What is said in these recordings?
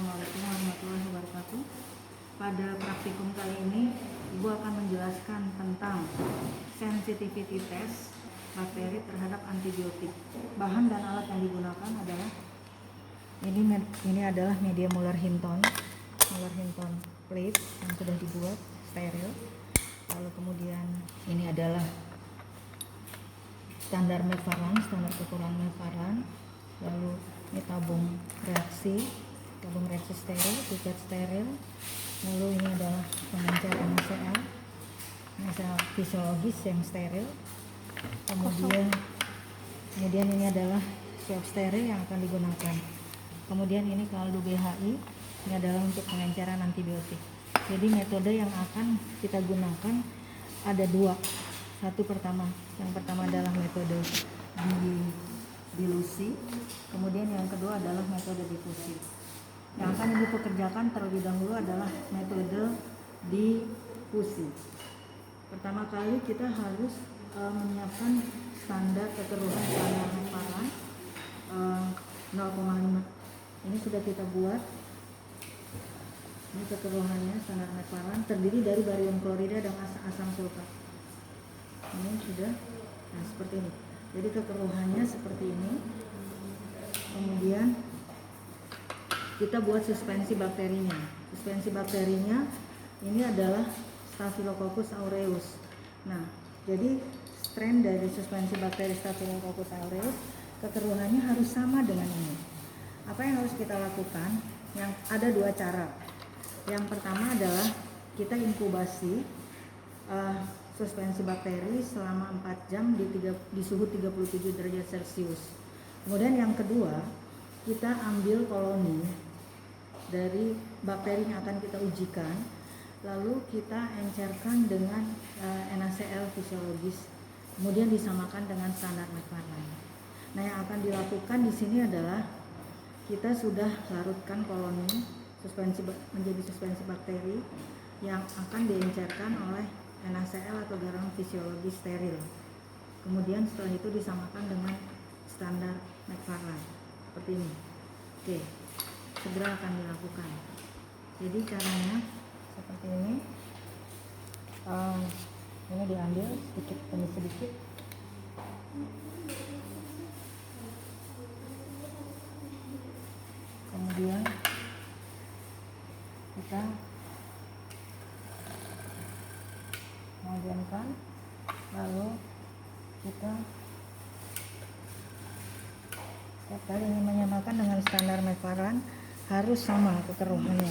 Assalamualaikum warahmatullahi wabarakatuh. Pada praktikum kali ini, Ibu akan menjelaskan tentang sensitivity test bakteri terhadap antibiotik. Bahan dan alat yang digunakan adalah ini adalah media Muller-Hinton plate yang sudah dibuat steril. Lalu kemudian ini adalah standar kekurangan Mevaran. Lalu ini tabung reaksi steril, pipet steril. Lalu ini adalah pengencer NaCl fisiologis yang steril. Kemudian ini adalah swab steril yang akan digunakan. Kemudian ini kaldu BHI, ini adalah untuk pengenceran antibiotik. Jadi metode yang akan kita gunakan ada dua. Yang pertama adalah metode dilusi, kemudian yang kedua adalah metode difusi. Yang akan Ibu pekerjakan terlebih dahulu adalah metode difusi. Pertama kali kita harus menyiapkan standar kekeruhan standar Mevaran 0,5. Ini sudah kita buat. Ini kekeruhannya standar Mevaran terdiri dari barium klorida dan asam sulfat. Ini sudah, nah seperti ini. Jadi kekeruhannya seperti ini. Kemudian kita buat suspensi bakterinya. Suspensi bakterinya ini adalah Staphylococcus aureus. Nah, jadi strain dari suspensi bakteri Staphylococcus aureus kekeruhannya harus sama dengan ini. Apa yang harus kita lakukan? Yang ada dua cara. Yang pertama adalah kita inkubasi suspensi bakteri selama 4 jam di suhu 37 derajat Celcius. Kemudian yang kedua, kita ambil koloni dari bakteri yang akan kita ujikan, lalu kita encerkan dengan NaCl fisiologis, kemudian disamakan dengan standar Mevaran. Nah, yang akan dilakukan di sini adalah kita sudah larutkan koloni menjadi suspensi bakteri yang akan diencerkan oleh NaCl atau garam fisiologis steril. Kemudian setelah itu disamakan dengan standar Mevaran seperti ini. Oke, segera akan dilakukan. Jadi caranya seperti ini. Ini diambil sedikit demi sedikit. Kemudian kita mendiamkan, lalu kita setiap kali ingin menyamakan dengan standar Mevaran harus sama kekeruhannya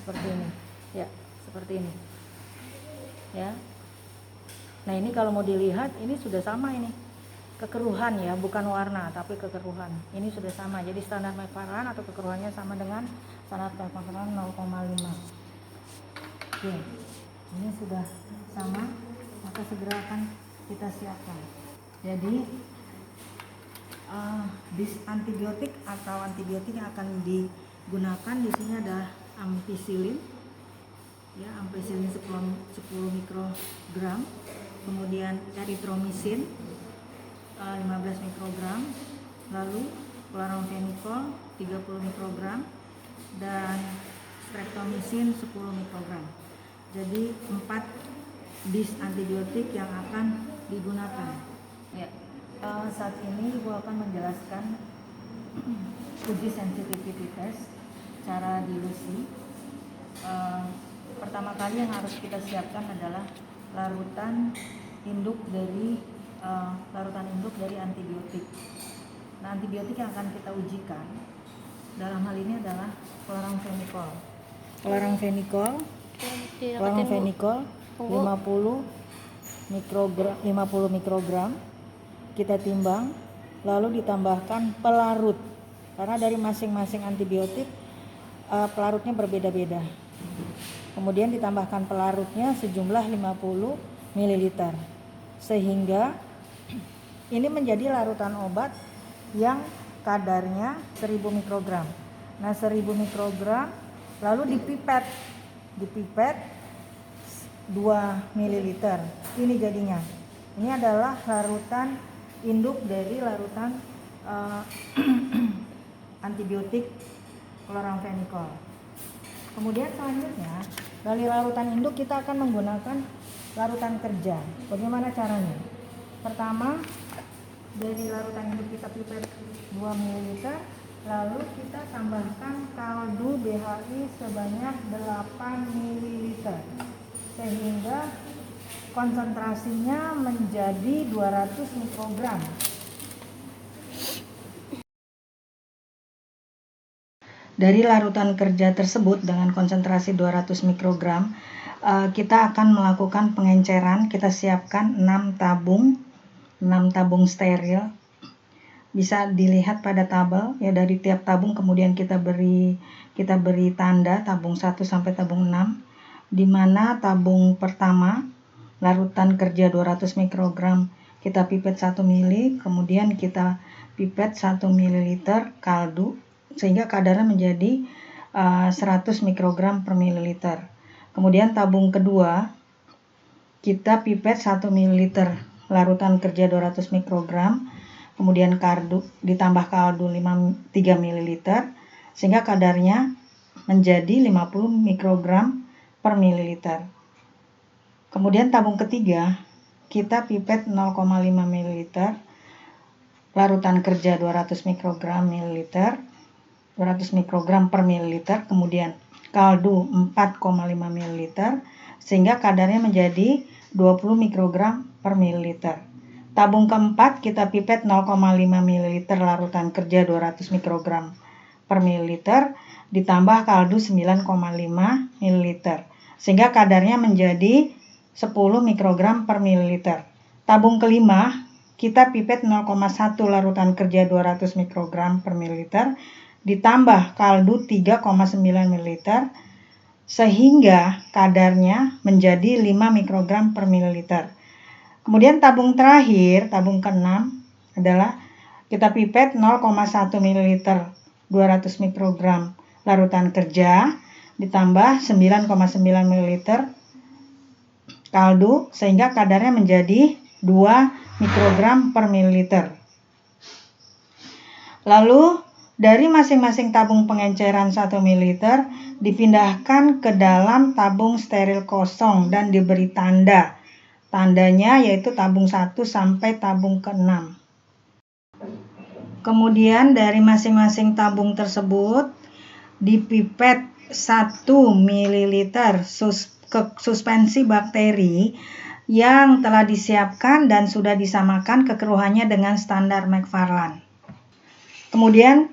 seperti ini ya, seperti ini ya. Nah, ini kalau mau dilihat ini sudah sama, ini kekeruhan ya, bukan warna tapi kekeruhan. Ini sudah sama, jadi standar Mevaran atau kekeruhannya sama dengan standar Mevaran 0,5. Oke, ini sudah sama, maka segera akan kita siapkan. Jadi antibiotik yang akan digunakan di sini adalah ampicillin ya, ampicillin 10 mikrogram, kemudian erythromycin 15 mikrogram, lalu chloramphenicol 30 mikrogram dan streptomycin 10 mikrogram. Jadi 4 dis antibiotik yang akan digunakan ya. Saat ini Ibu akan menjelaskan uji sensitivity test cara dilusi. Pertama kali yang harus kita siapkan adalah larutan induk dari antibiotik. Nah, antibiotik yang akan kita ujikan dalam hal ini adalah chloramphenicol 50 mikrogram. Kita timbang, lalu ditambahkan pelarut, karena dari masing-masing antibiotik pelarutnya berbeda-beda. Kemudian ditambahkan pelarutnya sejumlah 50 ml, sehingga ini menjadi larutan obat yang kadarnya 1000 mikrogram. Nah, 1000 mikrogram lalu dipipet 2 ml. Ini jadinya. Ini adalah larutan induk dari larutan antibiotik chloramphenicol. Kemudian selanjutnya dari larutan induk kita akan menggunakan larutan kerja. Bagaimana caranya? Pertama, dari larutan induk kita pipet 2 ml, lalu kita tambahkan kaldu BHI sebanyak 8 ml sehingga konsentrasinya menjadi 200 mikrogram. Dari larutan kerja tersebut dengan konsentrasi 200 mikrogram, kita akan melakukan pengenceran. Kita siapkan 6 tabung steril. Bisa dilihat pada tabel ya, dari tiap tabung kemudian kita beri tanda tabung 1 sampai tabung 6, di mana tabung pertama larutan kerja 200 mikrogram kita pipet 1 ml, kemudian kita pipet 1 ml kaldu sehingga kadarnya menjadi 100 mikrogram per mililiter. Kemudian tabung kedua kita pipet 1 ml larutan kerja 200 mikrogram, kemudian kaldu ditambah kaldu 3 ml sehingga kadarnya menjadi 50 mikrogram per mililiter. Kemudian tabung ketiga kita pipet 0,5 ml larutan kerja 200 mikrogram per mililiter, kemudian kaldu 4,5 ml sehingga kadarnya menjadi 20 mikrogram per mililiter. Tabung keempat kita pipet 0,5 ml larutan kerja 200 mikrogram per mililiter ditambah kaldu 9,5 ml sehingga kadarnya menjadi 10 mikrogram per mililiter. Tabung kelima kita pipet 0,1 larutan kerja 200 mikrogram per mililiter ditambah kaldu 3,9 ml sehingga kadarnya menjadi 5 mikrogram per mililiter. Kemudian tabung terakhir, tabung ke-6 adalah kita pipet 0,1 ml 200 mikrogram larutan kerja ditambah 9,9 ml kaldu sehingga kadarnya menjadi 2 mikrogram per mililiter. Lalu dari masing-masing tabung pengenceran 1 ml dipindahkan ke dalam tabung steril kosong dan diberi tanda. Tandanya yaitu tabung 1 sampai tabung ke-6. Kemudian dari masing-masing tabung tersebut dipipet 1 ml suspensi bakteri yang telah disiapkan dan sudah disamakan kekeruhannya dengan standar McFarland. Kemudian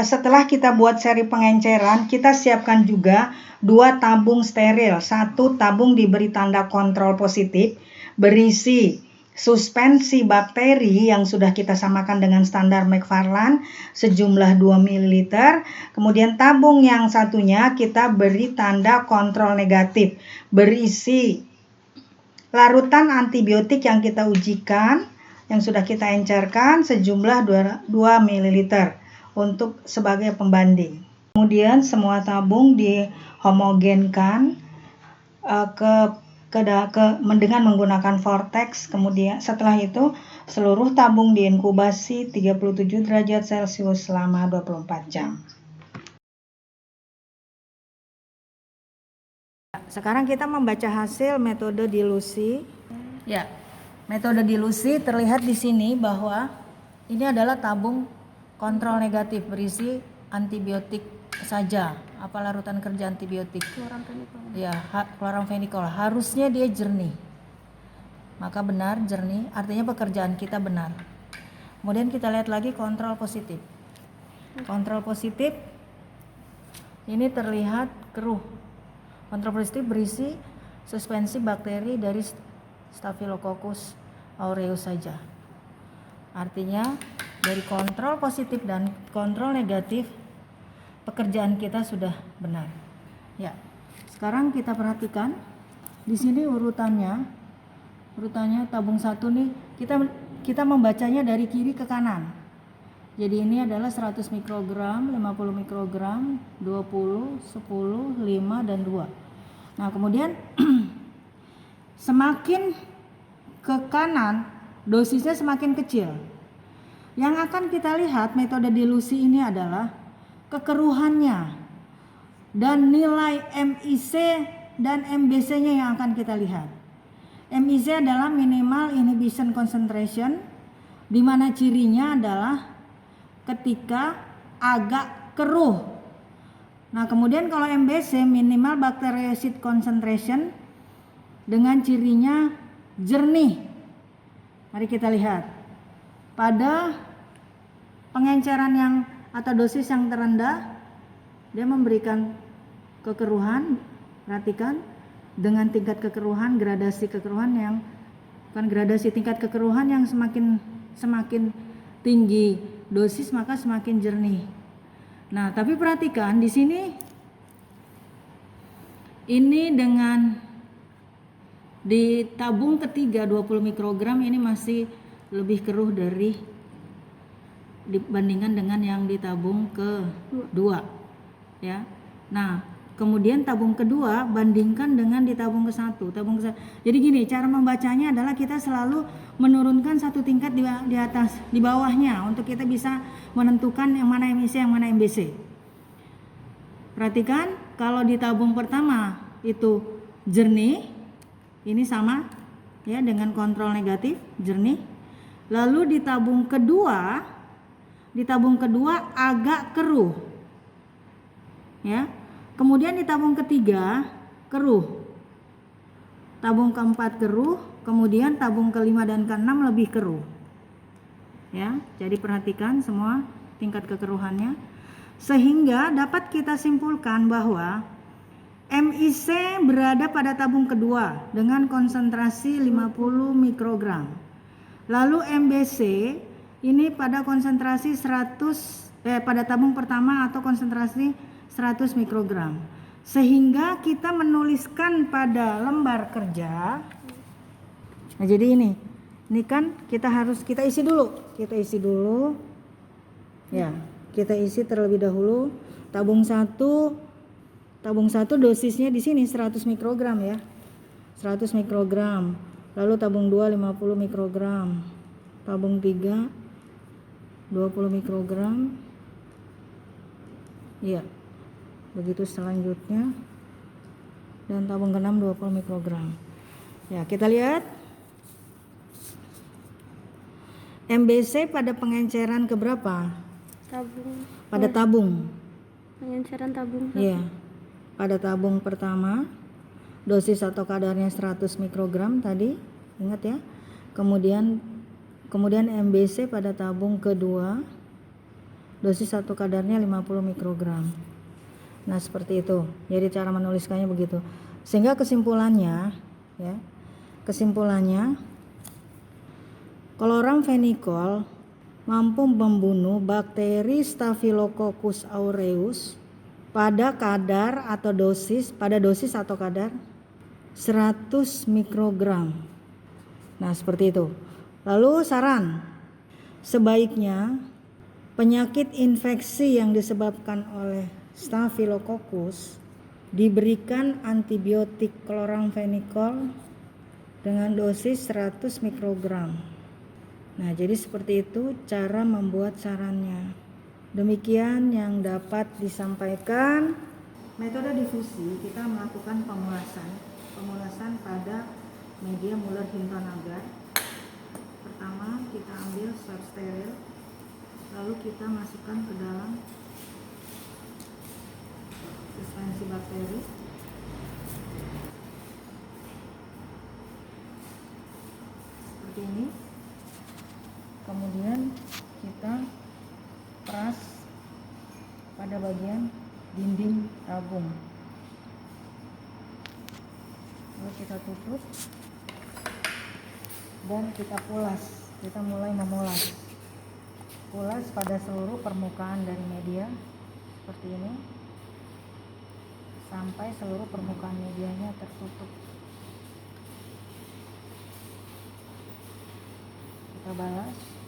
setelah kita buat seri pengenceran, kita siapkan juga 2 tabung steril. 1 tabung diberi tanda kontrol positif berisi suspensi bakteri yang sudah kita samakan dengan standar McFarland sejumlah 2 ml. Kemudian tabung yang satunya kita beri tanda kontrol negatif berisi larutan antibiotik yang kita ujikan, yang sudah kita encerkan sejumlah 2 ml untuk sebagai pembanding. Kemudian semua tabung dihomogenkan dengan menggunakan vortex. Kemudian setelah itu seluruh tabung diinkubasi 37 derajat Celcius selama 24 jam. Sekarang kita membaca hasil metode dilusi. Ya, metode dilusi terlihat di sini bahwa ini adalah tabung kontrol negatif berisi antibiotik saja. Apa larutan kerja antibiotik? Ya, chloramphenicol. Harusnya dia jernih. Maka benar jernih, artinya pekerjaan kita benar. Kemudian kita lihat lagi kontrol positif. Kontrol positif ini terlihat keruh. Kontrol positif berisi suspensi bakteri dari Staphylococcus aureus saja. Artinya dari kontrol positif dan kontrol negatif pekerjaan kita sudah benar. Ya. Sekarang kita perhatikan di sini urutannya tabung 1 nih kita membacanya dari kiri ke kanan. Jadi ini adalah 100 mikrogram, 50 mikrogram, 20, 10, 5 dan 2. Nah, kemudian semakin ke kanan dosisnya semakin kecil. Yang akan kita lihat metode dilusi ini adalah kekeruhannya dan nilai MIC dan MBC-nya yang akan kita lihat. MIC adalah minimal inhibition concentration, di mana cirinya adalah ketika agak keruh. Nah, kemudian kalau MBC minimal bactericid concentration dengan cirinya jernih. Mari kita lihat. Pada pengenceran yang atau dosis yang terendah, dia memberikan kekeruhan. Perhatikan, dengan tingkat kekeruhan, gradasi kekeruhan yang gradasi tingkat kekeruhan yang semakin tinggi dosis maka semakin jernih. Nah, tapi perhatikan di sini ini dengan di tabung ketiga 20 mikrogram ini masih lebih keruh dibandingkan dengan yang di tabung kedua, ya. Nah, kemudian tabung kedua bandingkan dengan di tabung ke-1. Jadi gini, cara membacanya adalah kita selalu menurunkan satu tingkat di atas, di bawahnya untuk kita bisa menentukan yang mana MIC, yang mana MBC. Perhatikan, kalau di tabung pertama itu jernih, ini sama ya dengan kontrol negatif, jernih. Lalu di tabung kedua agak keruh. Ya. Kemudian di tabung ketiga keruh. Tabung keempat keruh, kemudian tabung kelima dan keenam lebih keruh. Ya, jadi perhatikan semua tingkat kekeruhannya sehingga dapat kita simpulkan bahwa MIC berada pada tabung kedua dengan konsentrasi 50 mikrogram. Lalu MBC ini pada konsentrasi pada tabung pertama atau konsentrasi 100 mikrogram. Sehingga kita menuliskan pada lembar kerja. Nah, jadi ini kan kita isi dulu. Ya, kita isi terlebih dahulu tabung 1 dosisnya di sini 100 mikrogram ya. 100 mikrogram. Lalu tabung 2 50 mikrogram. Tabung 3 20 mikrogram. Iya. Begitu selanjutnya. Dan tabung ke-6 20 mikrogram. Ya, kita lihat. MBC pada pengenceran keberapa? Pada tabung. Pengenceran tabung. Iya. Pada tabung pertama dosis atau kadarnya 100 mikrogram tadi, ingat ya. Kemudian MBC pada tabung kedua dosis atau kadarnya 50 mikrogram. Nah, seperti itu. Jadi cara menuliskannya begitu. Sehingga kesimpulannya kloramfenikol mampu membunuh bakteri Staphylococcus aureus pada dosis atau kadar 100 mikrogram. Nah, seperti itu. Lalu saran, sebaiknya penyakit infeksi yang disebabkan oleh Staphylococcus diberikan antibiotik kloramfenikol dengan dosis 100 mikrogram. Nah, jadi seperti itu cara membuat sarannya. Demikian yang dapat disampaikan. Metode difusi kita melakukan pemulasan pada media Muller-Hinton agar. Pertama kita ambil swab steril, lalu kita masukkan ke dalam suspensi bakteri. Seperti ini. Kemudian kita peras pada bagian dinding tabung. Lalu kita tutup dan kita mulai memulas. Pulas pada seluruh permukaan dari media seperti ini sampai seluruh permukaan medianya tertutup. Kita balas.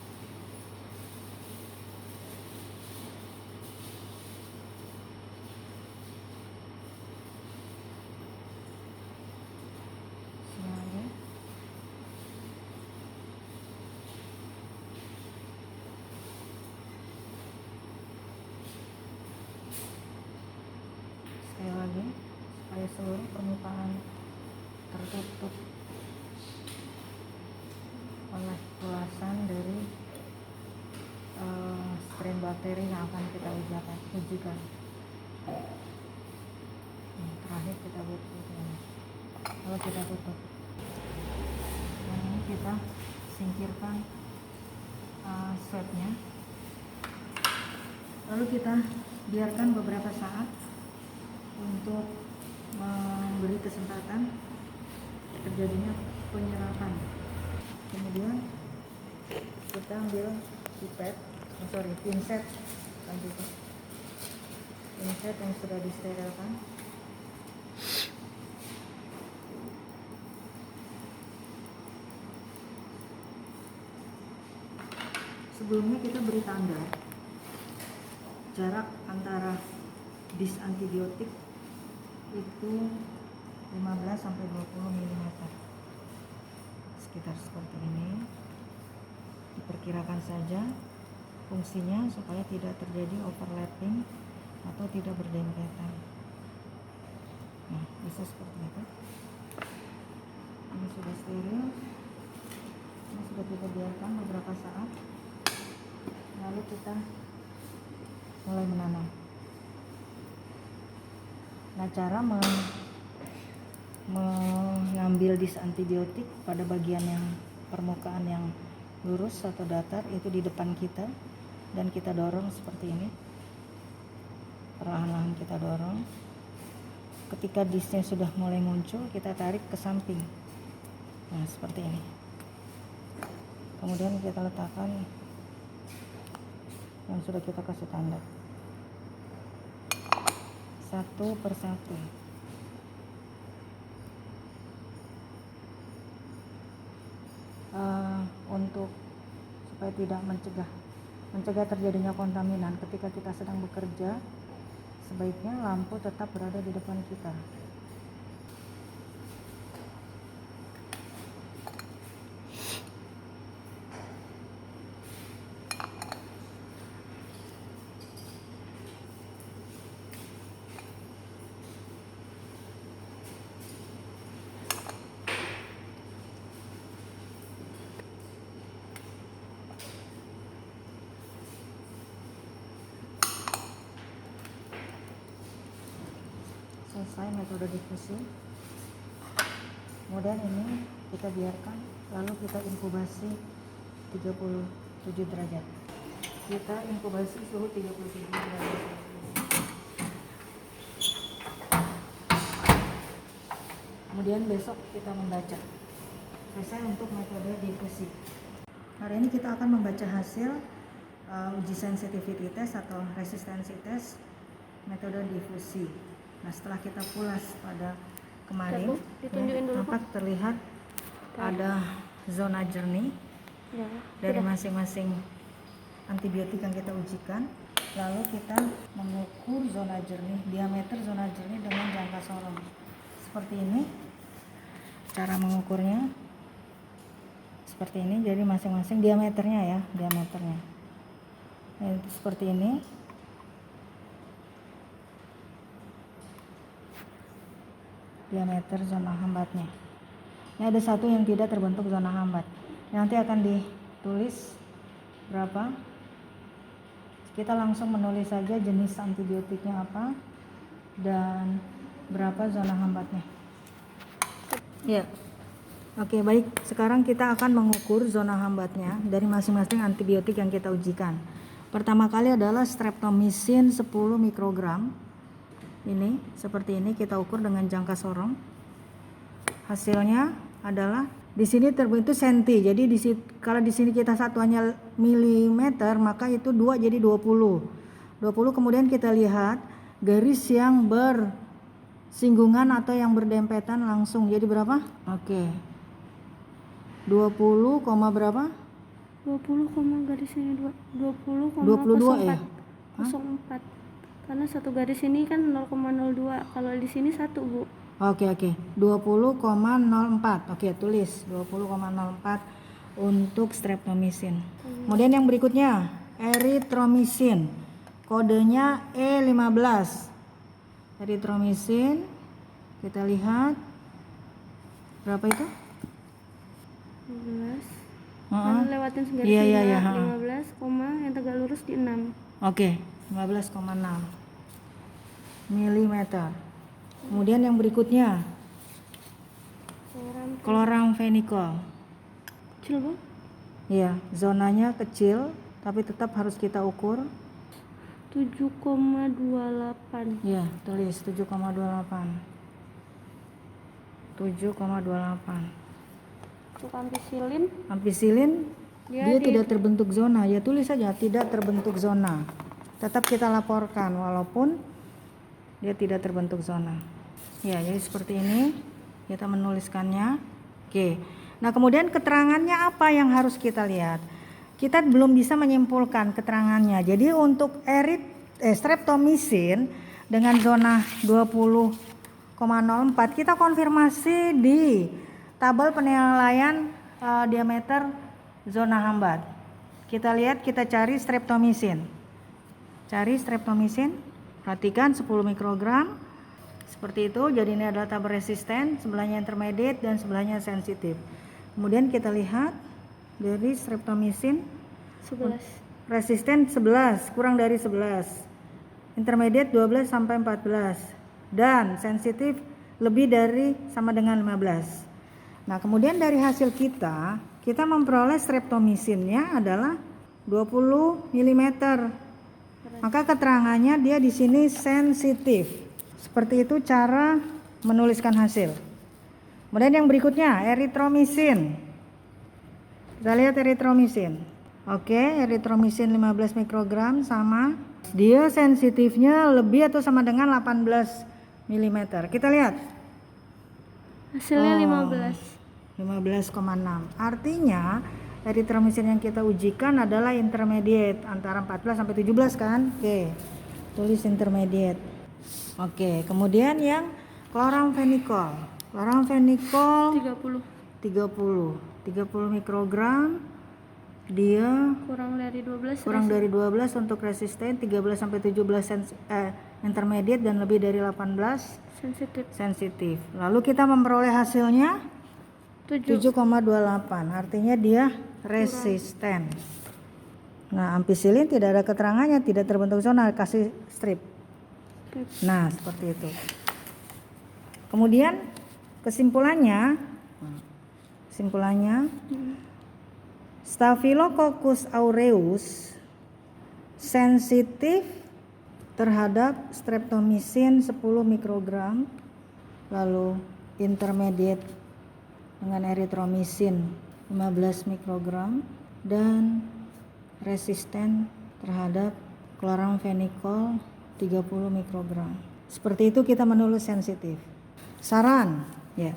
lagi supaya seluruh permukaan tertutup oleh ulasan dari strain bakteri yang akan kita ujikan. Terakhir kita buat ini. Lalu kita tutup. Yang ini kita singkirkan swabnya. Lalu kita biarkan beberapa saat untuk memberi kesempatan terjadinya penyerapan. Kemudian kita ambil pinset yang sudah disterilkan. Sebelumnya kita beri tanda jarak antara dis antibiotik itu 15 sampai 20 mm. Sekitar seperti ini. Diperkirakan saja fungsinya supaya tidak terjadi overlapping atau tidak berdempetan. Nah, bisa seperti itu. Ini sudah steril. Ini sudah kita biarkan beberapa saat. Lalu kita mulai menanam. Nah, cara mengambil dis antibiotik pada bagian yang permukaan yang lurus atau datar itu di depan kita, dan kita dorong seperti ini. Perlahan-lahan kita dorong. Ketika disnya sudah mulai muncul, kita tarik ke samping. Nah, seperti ini. Kemudian kita letakkan yang sudah kita kasih tanda satu persatu. Untuk supaya tidak mencegah terjadinya kontaminan ketika kita sedang bekerja, sebaiknya lampu tetap berada di depan kita. Selesai metode difusi. Kemudian ini kita biarkan, lalu kita inkubasi 37 derajat. Kita inkubasi suhu 37 derajat. Kemudian besok kita membaca. Selesai untuk metode difusi. Hari ini kita akan membaca hasil uji sensitivity test atau resistensi test metode difusi. Nah, setelah kita pulas pada kemarin, nampak terlihat ada zona jernih dari masing-masing antibiotik yang kita ujikan. Lalu kita mengukur zona jernih, diameter zona jernih dengan jangka sorong. Seperti ini cara mengukurnya. Seperti ini, jadi masing-masing diameternya ya, diameternya. Nah, seperti ini. Diameter zona hambatnya. Ini ada satu yang tidak terbentuk zona hambat. Nanti akan ditulis berapa. Kita langsung menulis saja jenis antibiotiknya apa dan berapa zona hambatnya. Ya. Oke, baik. Sekarang kita akan mengukur zona hambatnya dari masing-masing antibiotik yang kita ujikan. Pertama kali adalah streptomycin 10 mikrogram. Ini seperti ini, kita ukur dengan jangka sorong. Hasilnya adalah di sini terbentuk senti. Jadi kalau di sini kita satuannya milimeter, maka itu 2 jadi 20. 20 kemudian kita lihat garis yang bersinggungan atau yang berdempetan langsung. Jadi berapa? Oke. 20, berapa? 20, garisnya 20,04 ya? 04. Karena satu garis ini kan 0,02. Kalau di sini 1, Bu. Oke. 20,04. Oke, tulis 20,04 untuk streptomycin. Kemudian yang berikutnya, erythromycin. Kodenya E15. Eritromisin kita lihat berapa itu? 15. Heeh. Kan lewatin garis Iya, iya, 5, iya, 15, yang tegak lurus di 6. Oke, 15,6 milimeter. Kemudian yang berikutnya kloramfenikol. Kecil, Bang. Iya, zonanya kecil tapi tetap harus kita ukur. 7,28. Iya, tulis 7,28. 7,28. Untuk ampicillin Ampicillin dia di- tidak terbentuk zona, ya tulis saja tidak terbentuk zona. Tetap kita laporkan walaupun dia tidak terbentuk zona. Ya, jadi seperti ini kita menuliskannya. Oke. Nah, kemudian keterangannya apa yang harus kita lihat? Kita belum bisa menyimpulkan keterangannya. Jadi untuk streptomisin dengan zona 20,04 kita konfirmasi di tabel penilaian diameter zona hambat. Kita lihat, kita cari streptomisin. Cari streptomisin, perhatikan 10 mikrogram. Seperti itu, jadi ini adalah tabel resisten, sebelahnya intermediate dan sebelahnya sensitif. Kemudian kita lihat dari streptomisin 11. resisten 11, kurang dari 11. Intermediate 12 sampai 14 dan sensitif lebih dari sama dengan 15. Nah, kemudian dari hasil kita memperoleh streptomisinnya adalah 20 mm. Maka keterangannya dia di sini sensitif. Seperti itu cara menuliskan hasil. Kemudian yang berikutnya eritromisin. Kita lihat eritromisin. Oke, eritromisin 15 mikrogram sama. Dia sensitifnya lebih atau sama dengan 18 mm. Kita lihat. Hasilnya 15. 15,6. Artinya eritromisin yang kita ujikan adalah intermediate antara 14 sampai 17 kan? Oke. Tulis intermediate. Oke, kemudian yang kloramfenikol. Kloramfenikol 30 mikrogram. Dia Kurang dari 12. kurang dari 12 untuk resisten, 13 sampai 17 intermediate dan lebih dari 18 sensitif. Lalu kita memperoleh hasilnya 7,28. Artinya dia resisten. Nah, ampicillin tidak ada keterangannya, tidak terbentuk zona, kasih strip. Nah, seperti itu. Kemudian kesimpulannya Staphylococcus aureus sensitif terhadap streptomisin 10 mikrogram, lalu intermediate dengan eritromisin 15 mikrogram dan resisten terhadap kloramfenikol 30 mikrogram. Seperti itu kita menulis sensitif. Saran, ya.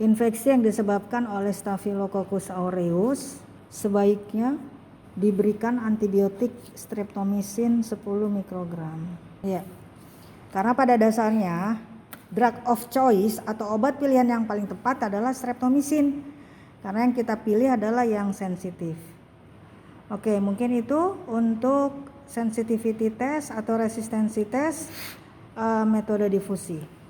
Infeksi yang disebabkan oleh Staphylococcus aureus sebaiknya diberikan antibiotik streptomisin 10 mikrogram. Ya. Karena pada dasarnya drug of choice atau obat pilihan yang paling tepat adalah streptomisin. Karena yang kita pilih adalah yang sensitif. Oke, mungkin itu untuk sensitivity test atau resistensi test metode difusi.